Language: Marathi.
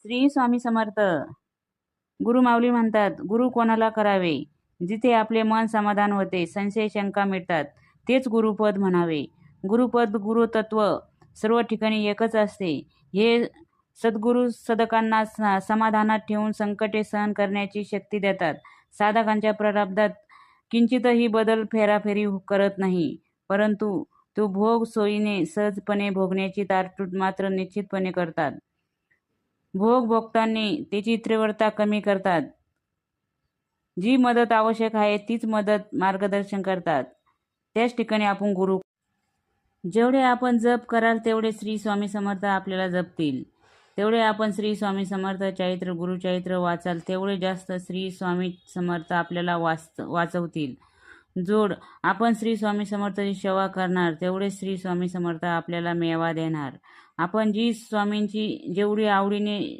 श्री स्वामी समर्थ. गुरु माऊली म्हणतात, गुरु कोणाला करावे? जिथे आपले मन समाधान होते, संशय शंका मिटतात, तेच गुरुपद म्हणावे. गुरुपद, गुरुतत्व सर्व ठिकाणी एकच असते. हे सद्गुरू साधकांना समाधानात ठेवून संकटे सहन करण्याची शक्ती देतात. साधकांच्या प्रारब्धात किंचितही बदल फेराफेरी करत नाही, परंतु तो भोग सोयीने सहजपणे भोगण्याची तरतूद मात्र निश्चितपणे करतात. भोग भोगताना त्याची तीव्रता कमी करतात. जी मदत आवश्यक आहे तीच मदत मार्गदर्शन करतात. त्याच ठिकाणी आपण गुरु. जेवढे आपण जप कराल तेवढे श्री स्वामी समर्थ आपल्याला जपतील. तेवढे आपण श्री स्वामी समर्थ चरित्र, गुरुचरित्र वाचाल तेवढे जास्त श्री स्वामी समर्थ आपल्याला वाचवतील. जोड आपण श्री स्वामी समर्थाची सेवा करणार तेवढे श्री स्वामी समर्थ आपल्याला मेवा देणार. आपण जी स्वामींची जेवढी आवडीने